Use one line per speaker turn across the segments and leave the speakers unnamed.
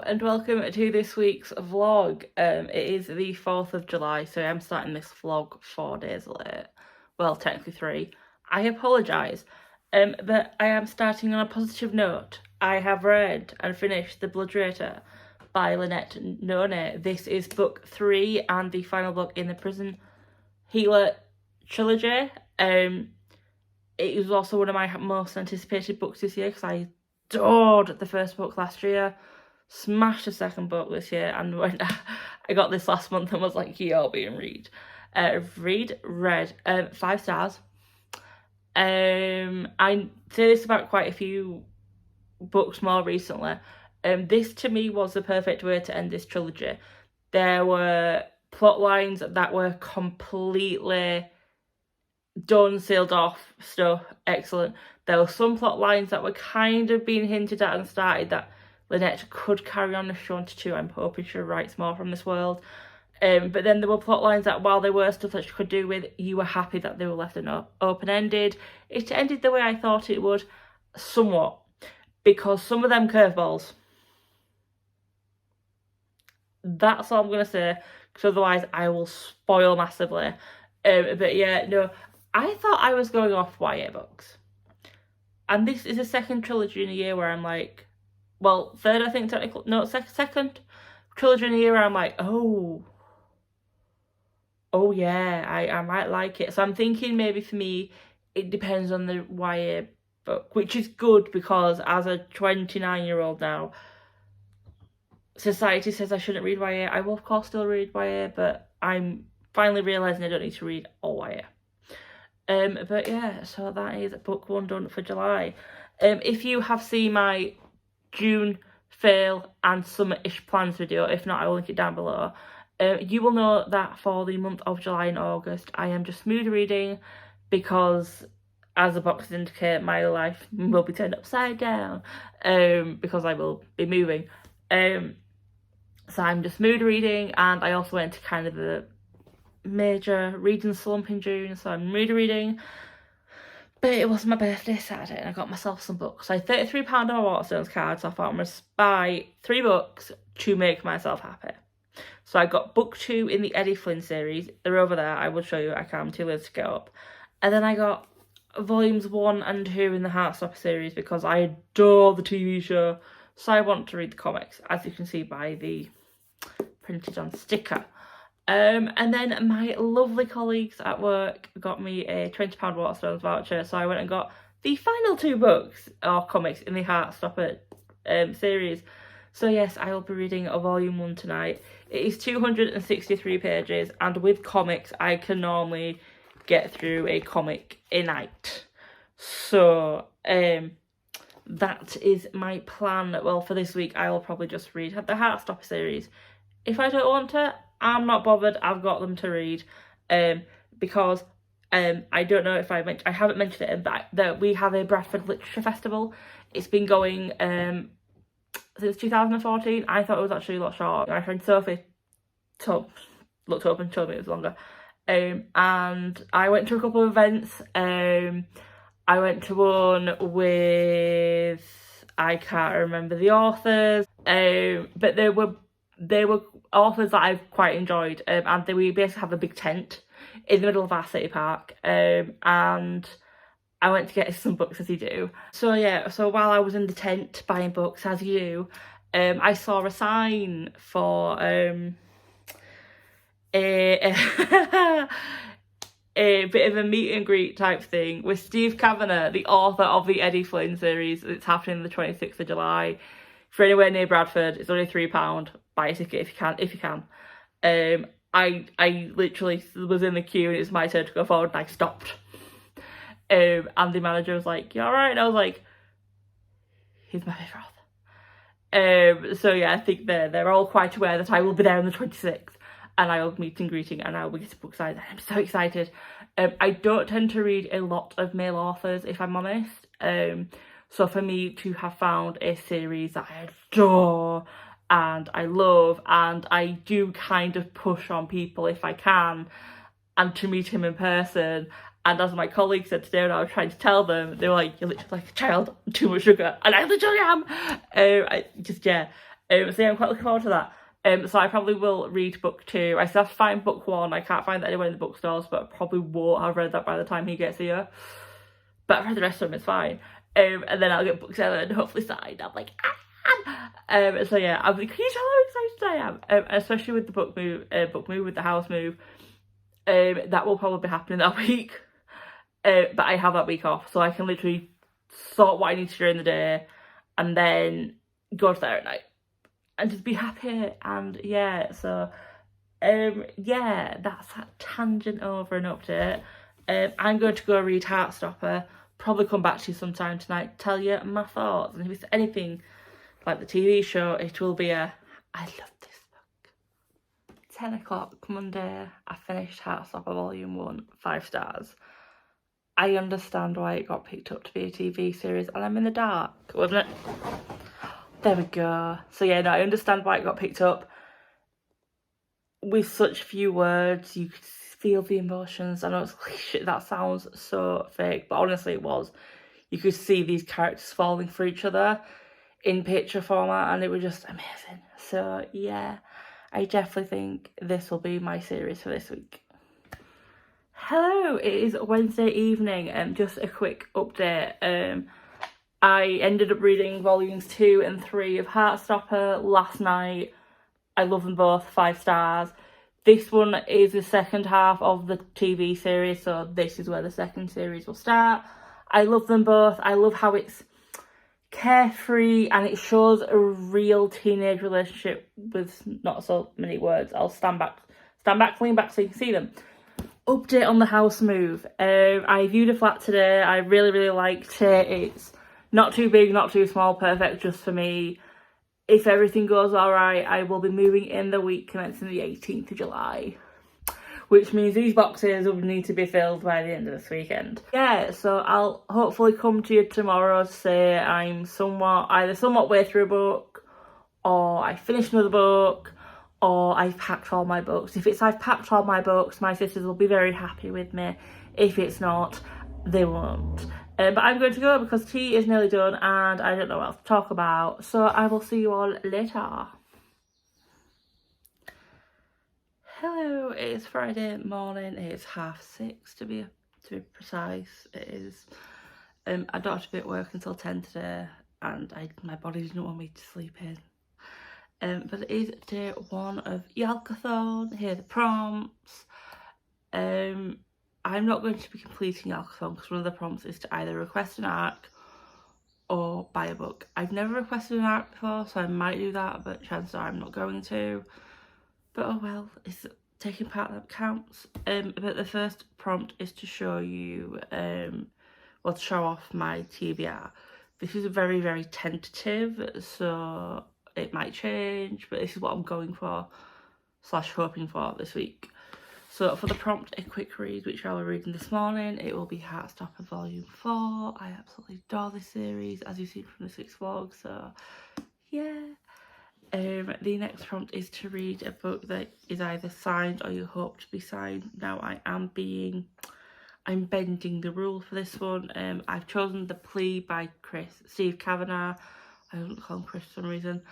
and welcome to this week's vlog. It is the 4th of July, so I'm starting this vlog 4 days late. Well, technically 3. I apologise, but I am starting on a positive note. I have read and finished The Bloodrator by Lynette Noni. This is book 3 and the final book in the Prison Healer trilogy. It was also one of my most anticipated books this year because I adored the first book last year, smashed the second book this year, and when I got this last month and was like, you're being read. Read 5 stars. I say this about quite a few books more recently. This to me was the perfect way to end this trilogy. There were plot lines that were completely done, sealed off, stuff, excellent. There were some plot lines that were kind of being hinted at and started that Lynette could carry on if she wanted to. I'm hoping she writes more from this world. But then there were plot lines that, while there were stuff that she could do with, you were happy that they were left open-ended. It ended the way I thought it would, somewhat, because some of them curveballs. That's all I'm going to say, because otherwise I will spoil massively. But yeah, no, I thought I was going off YA books. And this is the second trilogy in a year where I'm like, well, third, I think, technically, no, second trilogy in a year where I'm like, oh yeah, I might like it. So I'm thinking maybe for me, it depends on the YA book, which is good because as a 29-year-old now, society says I shouldn't read YA. I will, of course, still read YA, but I'm finally realising I don't need to read all YA. But yeah, so that is book 1 done for July. If you have seen my June fail and summer-ish plans video, if not, I will link it down below. You will know that for the month of July and August, I am just mood reading because, as the boxes indicate, my life will be turned upside down because I will be moving. So I'm just mood reading, and I also went to kind of a major reading slump in June, so I'm mood reading. But it was my birthday Saturday and I got myself some books. I had £33 on my Waterstones card, so I thought I'm going to buy 3 books to make myself happy. So I got book 2 in the Eddie Flynn series. They're over there. I will show you. I'm too late to get up. And then I got volumes 1 and 2 in the Heartstopper series because I adore the TV show. So I want to read the comics, as you can see by the printed on sticker. And then my lovely colleagues at work got me a £20 Waterstones voucher, so I went and got the final 2 books or comics in the Heartstopper series. So yes, I will be reading a volume 1 tonight. It is 263 pages, and with comics, I can normally get through a comic a night. So that is my plan. Well, for this week, I will probably just read the Heartstopper series. If I don't want to, I'm not bothered. I've got them to read, because I don't know if I haven't mentioned it, but that we have a Bradford Literature Festival. It's been going since 2014. I thought it was actually a lot shorter. My friend Sophie looked up and told me it was longer. And I went to a couple of events. I went to one with, I can't remember the authors, but they were authors that I've quite enjoyed, and we basically have a big tent in the middle of our city park, and I went to get some books, as you do. So yeah, so while I was in the tent buying books, as you do, I saw a sign for a bit of a meet and greet type thing with Steve Kavanagh, the author of the Eddie Flynn series. It's happening the 26th of July. For anywhere near Bradford, it's only £3. Buy a ticket if you can. I literally was in the queue and it's my turn to go forward and I stopped. And the manager was like, "You alright?" And I was like, "He's my favourite author." So yeah, I think they're all quite aware that I will be there on the 26th and I will meet and greeting and I will be getting book signed. I'm so excited. I don't tend to read a lot of male authors, if I'm honest. So for me to have found a series that I adore and I love, and I do kind of push on people if I can, and to meet him in person. And as my colleague said today when I was trying to tell them, they were like, "You're literally like a child, too much sugar." And I literally am. Yeah. So yeah, I'm quite looking forward to that. So I probably will read book 2. I still have to find book 1. I can't find that anywhere in the bookstores, but I probably won't have read that by the time he gets here. But I've read the rest of them, it's fine. And then I'll get book 7 hopefully signed. I'm like, so yeah, can you tell how excited I am? Especially with the book move with the house move. That will probably be happening that week. But I have that week off, so I can literally sort what I need to do in the day and then go to there at night and just be happy. And yeah, so yeah, that's that tangent over an update. I'm going to go read Heartstopper, probably come back to you sometime tonight, tell you my thoughts, and if it's anything like the TV show, it will be I love this book. 10 o'clock Monday, I finished Heartstopper Volume 1, 5 stars. I understand why it got picked up to be a TV series, and I'm in the dark, wasn't it? There we go. So yeah, no, I understand why it got picked up. With such few words, you could feel the emotions. I know it's cliche, that sounds so fake, but honestly it was. You could see these characters falling for each other in picture format, and it was just amazing. So yeah, I definitely think this will be my series for this week. Hello, it is Wednesday evening, and just a quick update. I ended up reading volumes 2 and 3 of Heartstopper last night. I love them both, 5 stars. This one is the second half of the TV series, so this is where the second series will start. I love them both. I love how it's carefree and it shows a real teenage relationship with not so many words. I'll stand back, lean back so you can see them. Update on the house move. I viewed a flat today. I really liked it. It's not too big, not too small, perfect just for me. If everything goes alright, I will be moving in the week commencing the 18th of July. Which means these boxes will need to be filled by the end of this weekend. Yeah, so I'll hopefully come to you tomorrow to say I'm somewhat way through a book, or I finished another book, or I've packed all my books. If it's I've packed all my books, my sisters will be very happy with me. If it's not, they won't. But I'm going to go because tea is nearly done and I don't know what else to talk about. So I will see you all later. Hello, it is Friday morning. It's 6:30 to be precise. It is. I don't have to be at work until 10 today, and my body didn't want me to sleep in. But it is day 1 of Yalkathon. Here are the prompts. I'm not going to be completing Yalkathon because one of the prompts is to either request an arc or buy a book. I've never requested an arc before, so I might do that, but chances are I'm not going to. But oh well, it's taking part that counts. But the first prompt is to show you, to show off my TBR. This is very tentative, so it might change, but this is what I'm going for / hoping for this week. So for the prompt, a quick read, which I was reading this morning, it will be Heartstopper Volume 4. I absolutely adore this series, as you've seen from the 6th vlog, so yeah. The next prompt is to read a book that is either signed or you hope to be signed. Now I'm bending the rule for this one. I've chosen The Plea by Steve Kavanagh. I don't call him Chris for some reason.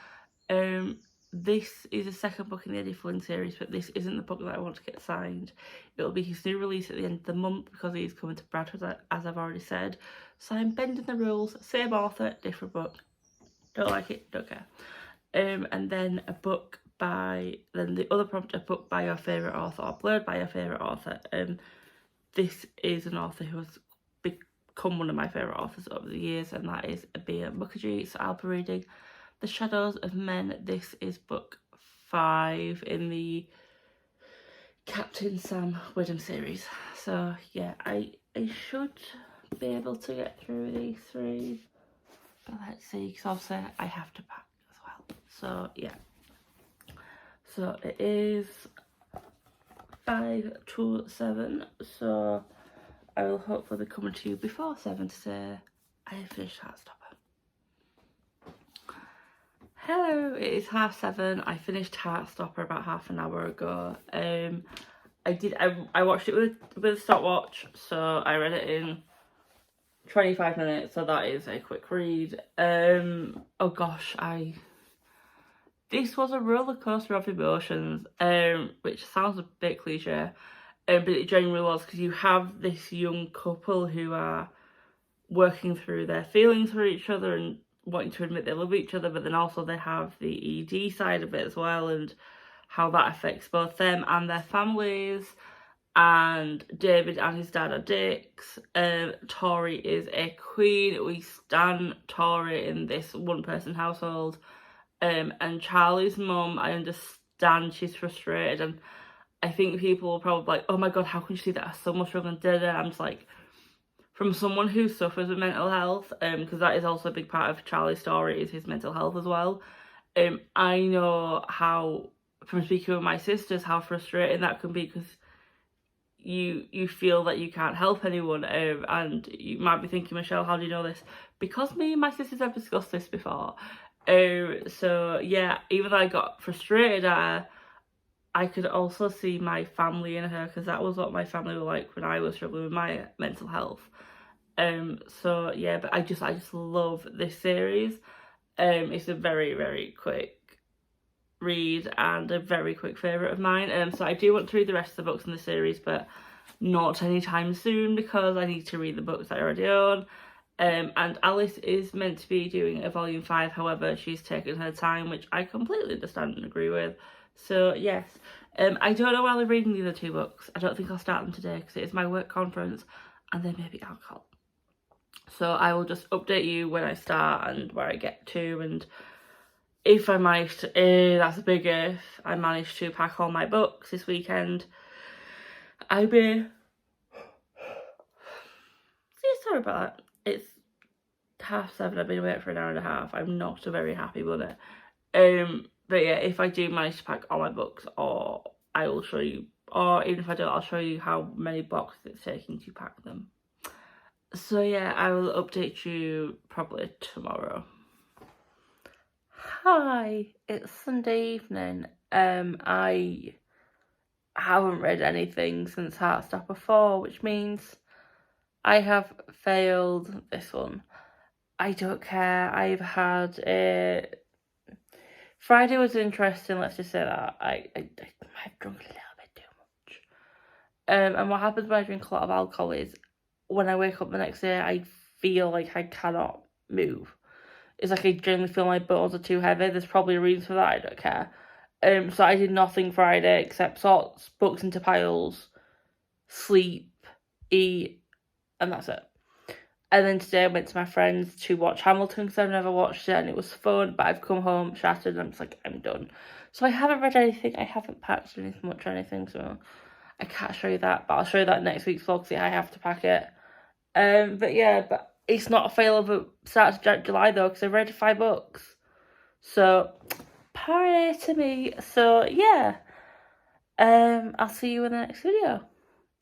This is the second book in the Eddie Flynn series, but this isn't the book that I want to get signed. It'll be his new release at the end of the month because he's coming to Bradford, as I've already said. So I'm bending the rules. Same author, different book. Don't like it, don't care. And then the other prompt, a book by your favourite author or blurred by your favourite author. This is an author who has become one of my favourite authors over the years, and that is Abir Mukherjee. So I'll be reading The Shadows of Men. This is book 5 in the Captain Sam Widom series. So yeah, I should be able to get through these 3. But let's see, because obviously I have to pack as well. So yeah. So it is 5 to 7. So I will hopefully be coming to you before 7 to say I have finished Heartstopper. Hello, it is 7:30. I finished Heartstopper about half an hour ago. I watched it with a stopwatch, so I read it in 25 minutes, so that is a quick read. Oh gosh, this was a roller coaster of emotions, which sounds a bit cliche, but it genuinely was, because you have this young couple who are working through their feelings for each other and wanting to admit they love each other, but then also they have the ED side of it as well, and how that affects both them and their families. And David and his dad are dicks. Tori is a queen. We stan Tori in this one-person household. And Charlie's mum, I understand she's frustrated, and I think people will probably like, oh my god, how can you see that as so much stronger than Dada? I'm just like, from someone who suffers with mental health, because that is also a big part of Charlie's story, is his mental health as well. I know how, from speaking with my sisters, how frustrating that can be, because you feel that you can't help anyone, and you might be thinking, Michelle, how do you know this? Because me and my sisters have discussed this before. So yeah, even though I got frustrated at her, I could also see my family in her, because that was what my family were like when I was struggling with my mental health. So yeah, but I just love this series. It's a very, very quick read and a very quick favourite of mine. So I do want to read the rest of the books in the series, but not anytime soon, because I need to read the books I already own. And Alice is meant to be doing a volume 5, however she's taken her time, which I completely understand and agree with. So yes, I don't know while I'm reading the other 2 books. I don't think I'll start them today, because it is my work conference and there may be alcohol. So I will just update you when I start and where I get to, and if I manage to, that's a big if, I manage to pack all my books this weekend, I'll be, sorry about that, it's 7:30, I've been awake for an hour and a half, I'm not a very happy bunny. But yeah, if I do manage to pack all my books, or I will show you, or even if I don't, I'll show you how many boxes it's taking to pack them. So yeah, I will update you probably tomorrow. Hi, it's Sunday evening. I haven't read anything since Heartstopper 4, which means I have failed this one. I don't care. I've had a... Friday was interesting, let's just say that. I've drunk a little bit too much. And what happens when I drink a lot of alcohol is, when I wake up the next day, I feel like I cannot move. It's like I generally feel my bones are too heavy. There's probably a reason for that, I don't care. So I did nothing Friday except sort books into piles, sleep, eat, and that's it. And then today I went to my friends to watch Hamilton, because I've never watched it, and it was fun, but I've come home shattered and I'm just like, I'm done. So I haven't read anything, I haven't packed anything much or anything, so I can't show you that, but I'll show you that next week's vlog, see how I have to pack it. But yeah, but it's not a fail of a start to July though, because I've read 5 books. So, party to me. So yeah, I'll see you in the next video.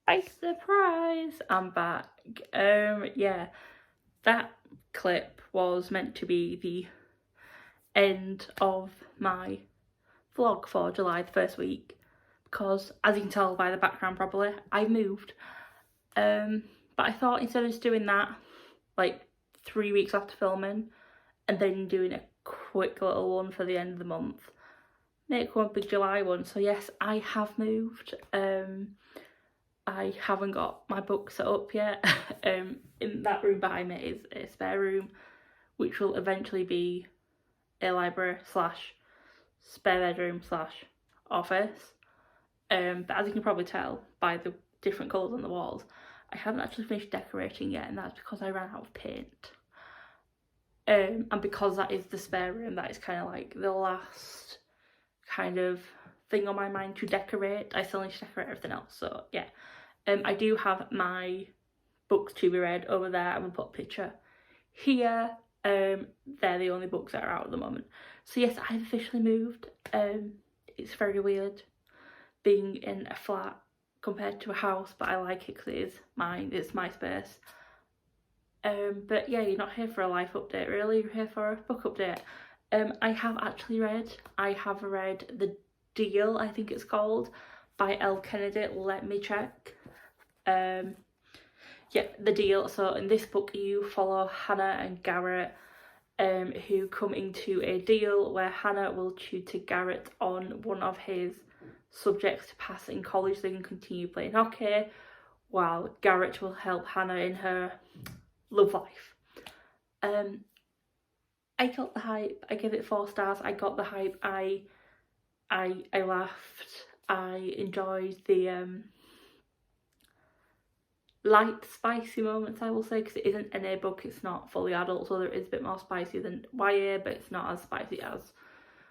Bye, surprise, I'm back. Yeah, that clip was meant to be the end of my vlog for July, the first week, because as you can tell by the background probably, I moved. But I thought instead of just doing that like 3 weeks after filming and then doing a quick little one for the end of the month, make one big July one. So yes, I have moved. I haven't got my book set up yet. In that room behind me is a spare room, which will eventually be a library slash spare bedroom slash office. But as you can probably tell by the different colours on the walls, I haven't actually finished decorating yet, and that's because I ran out of paint. And because that is the spare room, that is kind of like the last kind of thing on my mind to decorate. I still need to decorate everything else, so yeah. I do have my books to be read over there. I'm gonna put a picture here. They're the only books that are out at the moment. So yes, I've officially moved. It's very weird being in a flat compared to a house, but I like it because it is mine, it's my space. But yeah, you're not here for a life update really, you're here for a book update. I have read The Deal, I think it's called, by Elle Kennedy. Let me check. Yeah, The Deal. So in this book you follow Hannah and Garrett, who come into a deal where Hannah will tutor Garrett on one of his subjects to pass in college so they can continue playing hockey, while Garrett will help Hannah in her love life. I got the hype. I give it 4 stars. I got the hype. I laughed. I enjoyed the light, spicy moments, I will say, because it isn't an A book, it's not fully adult, so there is a bit more spicy than YA, but it's not as spicy as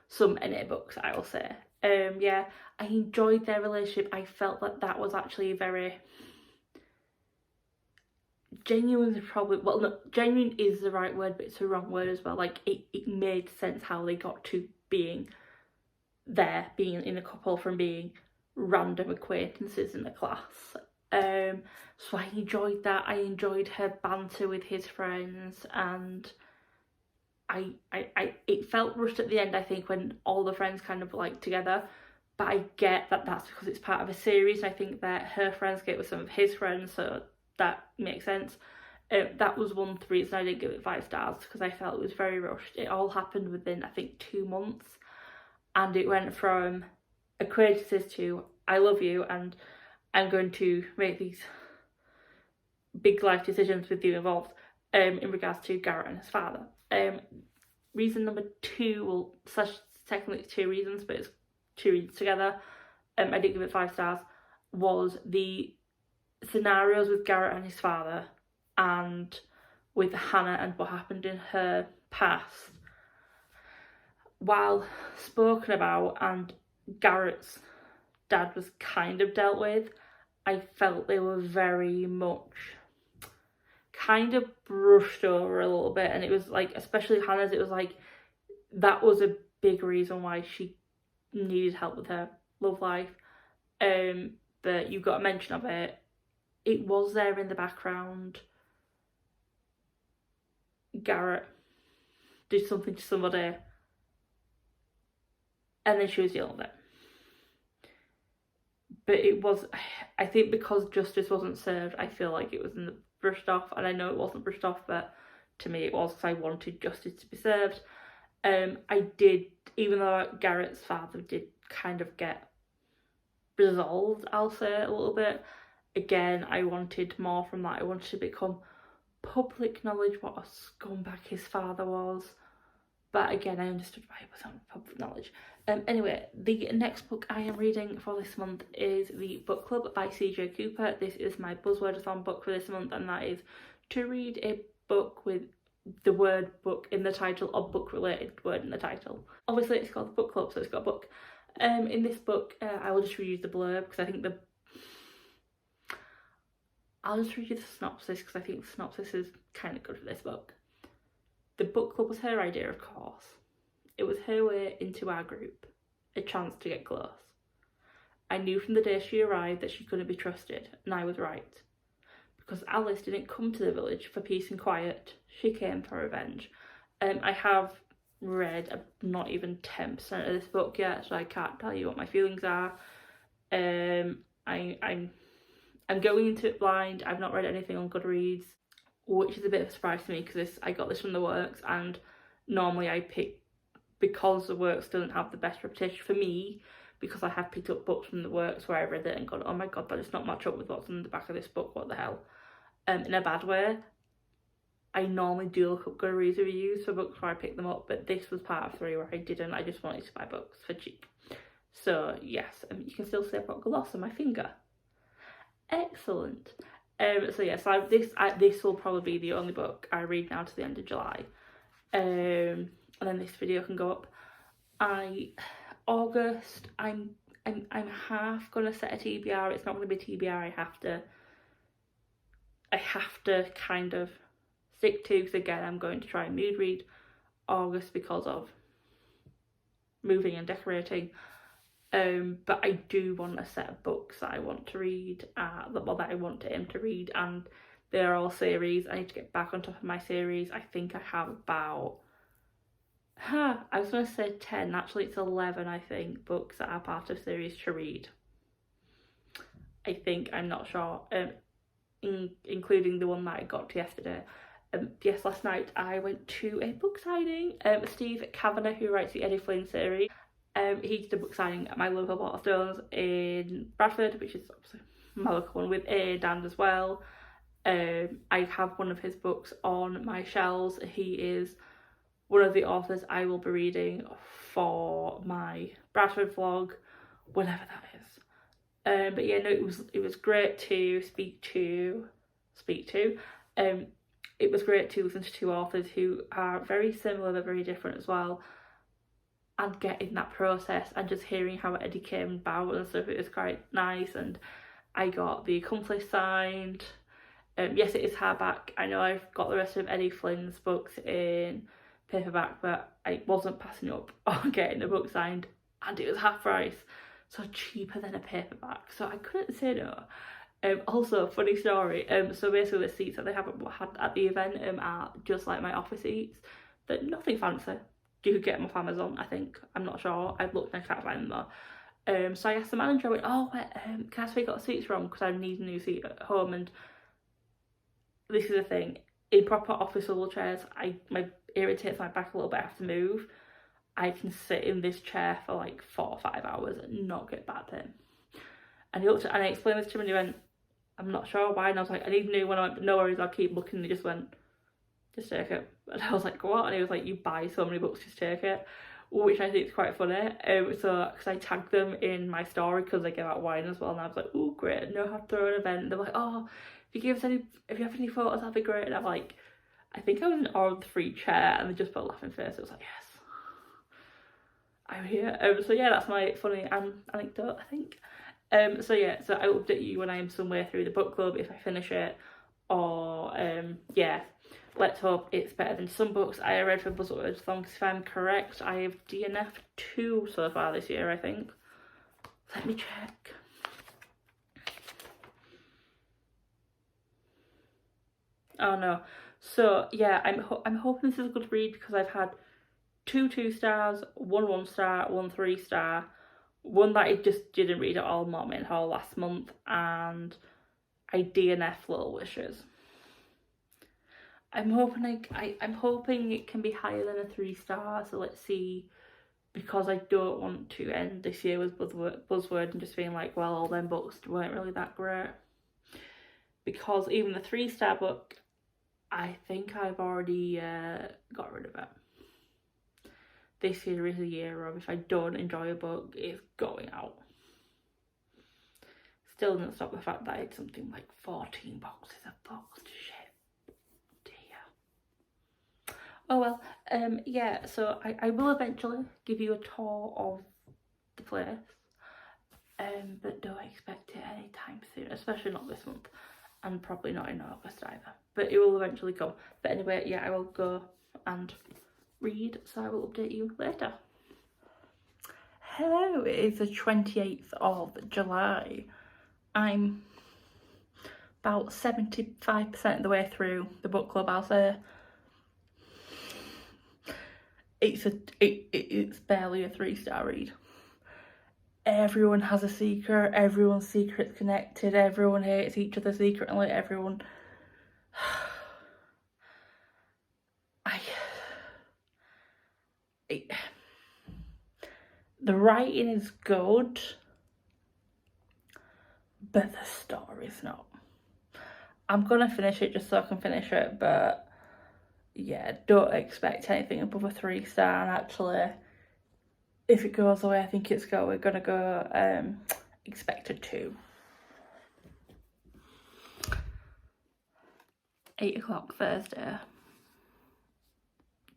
some NA books, I will say. Yeah, I enjoyed their relationship. I felt that that was actually very genuine. Probably, well, no, genuine is the right word, but it's the wrong word as well. Like, it made sense how they got to being there, being in a couple, from being random acquaintances in the class. So I enjoyed that. I enjoyed her banter with his friends, and it felt rushed at the end, I think, when all the friends kind of like together, but I get that that's because it's part of a series. I think that her friends get with some of his friends, so that makes sense. That was one of the reasons I didn't give it 5 stars, because I felt it was very rushed. It all happened within, I think, 2 months, and it went from acquaintances to I love you and I'm going to make these big life decisions with you involved, in regards to Garrett and his father. Reason number 2, well, technically 2 reasons, but it's 2 reasons together, I didn't give it 5 stars, was the scenarios with Garrett and his father, and with Hannah and what happened in her past. While spoken about and Garrett's dad was kind of dealt with, I felt they were very much kind of brushed over a little bit, and it was like, especially Hannah's, it was like that was a big reason why she needed help with her love life. But you got a mention of it. It was there in the background. Garrett did something to somebody, and then she was dealing with it. But it was, I think, because justice wasn't served, I feel like it was brushed off, and I know it wasn't brushed off, but to me it was, because I wanted justice to be served. I did, even though Garrett's father did kind of get resolved, I'll say, a little bit, again, I wanted more from that. I wanted to become public knowledge what a scumbag his father was. But again, I understood why it wasn't public knowledge. Anyway, the next book I am reading for this month is The Book Club by CJ Cooper. This is my Buzzwordathon book for this month, and that is to read a book with the word book in the title, or book related word in the title. Obviously it's called The Book Club, so it's got a book. In this book, I will just read you the blurb, because I think I'll just read you the synopsis, because I think the synopsis is kind of good for this book. The book club was her idea, of course. It was her way into our group, a chance to get close. I knew from the day she arrived that she couldn't be trusted, and I was right. Because Alice didn't come to the village for peace and quiet, she came for revenge. I have read not even 10% of this book yet, so I can't tell you what my feelings are. I'm going into it blind. I've not read anything on Goodreads, which is a bit of a surprise to me, because I got this from the Works, and normally I pick, because the Works doesn't have the best reputation for me, because I have picked up books from the Works where I read it and gone, oh my god, that does not match up with what's in the back of this book, what the hell, in a bad way. I normally do look up Goodreads reviews for books where I pick them up, but this was part of 3 where I didn't. I just wanted to buy books for cheap. So yes, you can still see I've got gloss on my finger. Excellent. So yes, this will probably be the only book I read now to the end of July, and then this video can go up. August, I'm half gonna set a TBR. It's not gonna be TBR. I have to kind of stick to, because again, I'm going to try and mood read August because of moving and decorating. But I do want a set of books that I want to read, that I want to aim to read, and they're all series. I need to get back on top of my series. I think I have about, I was going to say 10, actually it's 11, I think, books that are part of series to read. I think, I'm not sure, including the one that I got to yesterday. Yes, last night I went to a book signing. Steve Kavanagh, who writes the Eddie Flynn series, he did a book signing at my local Waterstones in Bradford, which is obviously my local one, with A Dan as well. I have one of his books on my shelves. He is one of the authors I will be reading for my Bradford vlog, whatever that is. But yeah, no, it was great to speak to. It was great to listen to two authors who are very similar but very different as well, and get in that process and just hearing how Eddie came about and stuff. It was quite nice, and I got The Accomplice signed. Yes, it is hardback. I know I've got the rest of Eddie Flynn's books in paperback, but I wasn't passing up on getting a book signed, and it was half price, so cheaper than a paperback, so I couldn't say no. Also, funny story, so basically the seats that they had at the event are just like my office seats. They're nothing fancy. You could get them off Amazon, I think. I'm not sure. I've looked and I can't find them though. So I asked the manager, I went, oh, can I ask where you got seats from? Because I need a new seat at home. And this is the thing, in proper office level chairs, irritates my back a little bit. I have to move. I can sit in this chair for like 4 or 5 hours and not get back pain. And he looked at, and I explained this to him, and he went, I'm not sure why. And I was like, I need a new one. I went, no worries, I'll keep looking. And he just went, just take it. And I was like, what? And he was like, you buy so many books, just take it. Which I think is quite funny. So, because I tagged them in my story because they give out wine as well. And I was like, oh, great. I know how to throw an event. And they're like, oh, if you have any photos, that'd be great. And I'm like, I think I was in awe of the free chair. And they just put a laughing face. It was like, yes, I'm here. So yeah, that's my funny anecdote, I think. So yeah, so I will update you when I'm somewhere through the book club, if I finish it, or yeah, let's hope it's better than some books I read for Buzzwords. As long as if I'm correct, I have DNF'd 2 so far this year, I think. Let me check. Oh no. So yeah, I'm hoping this is a good read, because I've had 2 2-stars, 1 1-star, 1 3-star, one that I just didn't read at all, Mottman Hall, last month, and I DNF Little Wishes. I'm hoping it can be higher than a 3-star, so let's see, because I don't want to end this year with Buzzword and just being like, well, all them books weren't really that great. Because even the 3-star book, I think I've already got rid of it. This year is a year of, if I don't enjoy a book, it's going out. Still doesn't stop the fact that it's something like 14 boxes of books to ship. Dear. Oh well, yeah, so I will eventually give you a tour of the place. But don't expect it anytime soon, especially not this month. And probably not in August either. But it will eventually come. But anyway, yeah, I will go and read, so I will update you later. Hello, it is the 28th of July. I'm about 75% of the way through the book club, I'll say. It's barely a 3-star read. Everyone has a secret, everyone's secret's connected, everyone hates each other secretly, everyone... The writing is good, but the story's not. I'm gonna finish it just so I can finish it, but yeah, don't expect anything above a 3-star. And actually, if it goes the way I think it's going, we're gonna go expect a 2. 8 o'clock Thursday,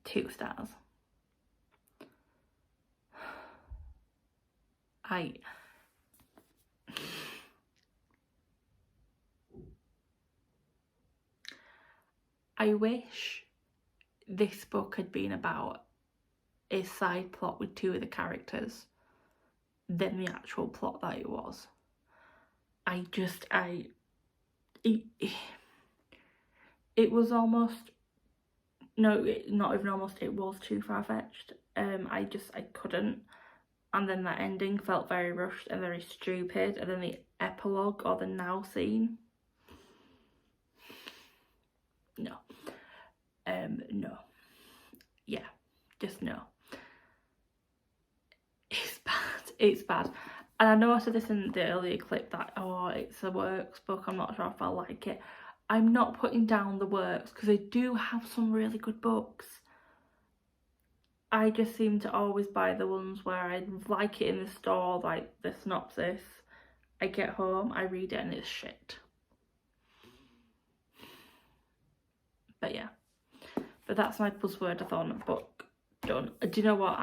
2 stars. I wish this book had been about a side plot with 2 of the characters than the actual plot that it was. It was almost, no, not even almost, it was too far-fetched. I couldn't. And then that ending felt very rushed and very stupid. And then the epilogue, or the now scene, no. no. Yeah, just no. It's bad, it's bad. And I know I said this in the earlier clip that, oh, it's a works book, I'm not sure if I like it. I'm not putting down the works, because they do have some really good books. I just seem to always buy the ones where I like it in the store, like the synopsis. I get home, I read it, and it's shit. But yeah. But that's my buzzword-a-thon book done. Do you know what?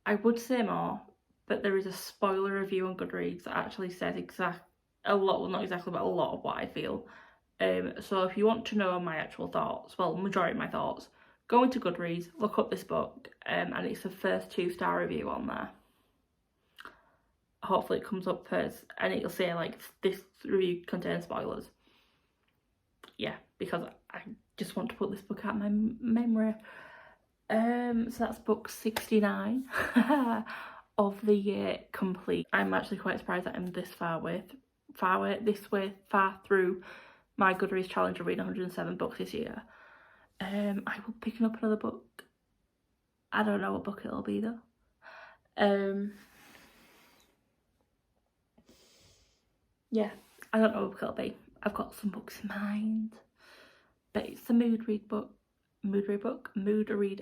I would say more, but there is a spoiler review on Goodreads that actually says a lot, well, not exactly, but a lot of what I feel. So if you want to know my actual thoughts, well, majority of my thoughts, go into Goodreads, look up this book, and it's the first 2-star review on there. Hopefully it comes up first, and it'll say like, this review contains spoilers. Yeah, because I just want to put this book out of my memory. So that's book 69 of the year complete. I'm actually quite surprised that I'm this far through my Goodreads challenge of reading 107 books this year. I will be picking up another book. I don't know what book it'll be though. Yeah, I don't know what book it'll be. I've got some books in mind, but it's the mood read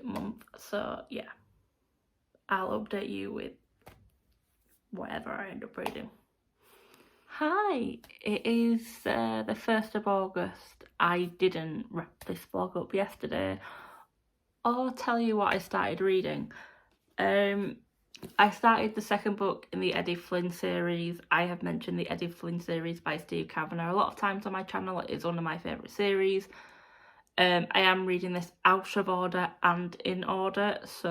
month. So yeah, I'll update you with whatever I end up reading. Hi, it is the 1st of August. I didn't wrap this vlog up yesterday or tell you what I started reading. I started the second book in the Eddie Flynn series. I have mentioned the Eddie Flynn series by Steve Kavanagh a lot of times on my channel. It is one of my favourite series. I am reading this out of order and in order. So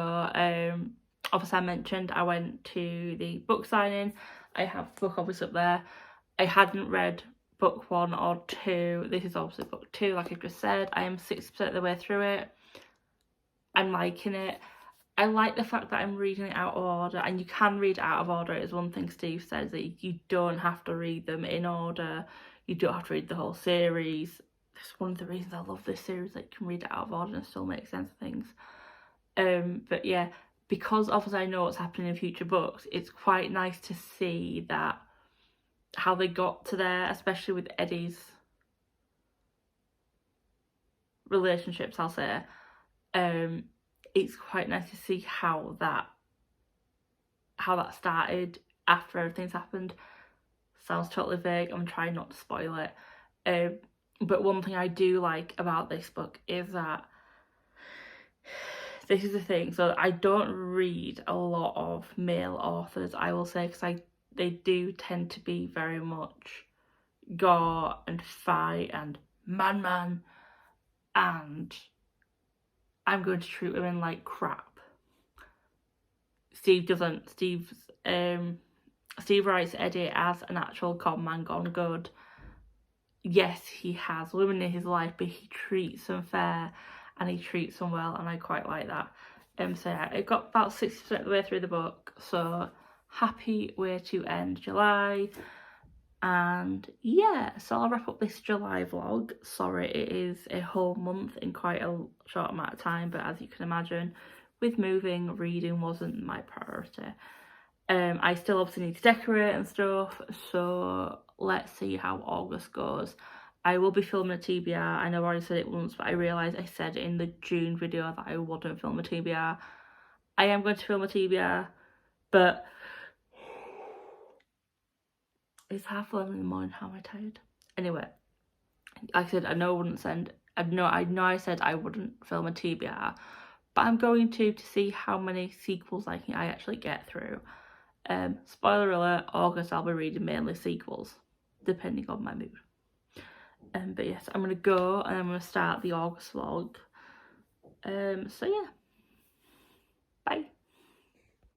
obviously I mentioned I went to the book signing. I have the book obviously up there. I hadn't read book 1 or 2. This is obviously book 2, like I just said. I am 60% of the way through it. I'm liking it. I like the fact that I'm reading it out of order, and you can read it out of order. It's one thing Steve says, that you don't have to read them in order. You don't have to read the whole series. That's one of the reasons I love this series, that you can read it out of order and still make sense of things. But yeah, because obviously I know what's happening in future books, it's quite nice to see that how they got to there, especially with Eddie's relationships, I'll say. It's quite nice to see how that started after everything's happened. Sounds totally vague, I'm trying not to spoil it. But one thing I do like about this book is that this is the thing. So I don't read a lot of male authors, I will say, because they do tend to be very much gore and fight and man, and I'm going to treat women like crap. Steve doesn't. Steve writes Eddie as an actual con man gone good. Yes, he has women in his life, but he treats them fair and he treats them well, and I quite like that. So yeah, it got about 60% of the way through the book, so happy way to end July. And yeah, so I'll wrap up this July vlog. Sorry, it is a whole month in quite a short amount of time, but as you can imagine, with moving, reading wasn't my priority. I still obviously need to decorate and stuff, so let's see how August goes. I will be filming a TBR. I know I already said it once, but I realised I said in the June video that I wouldn't film a TBR. I am going to film a TBR, but it's 11:30 in the morning. How am I tired? Anyway, like I said, I know I said I wouldn't film a TBR, but I'm going to see how many sequels I actually get through. Spoiler alert, August I'll be reading mainly sequels, depending on my mood. But yes, I'm going to go and I'm going to start the August vlog. So yeah, bye.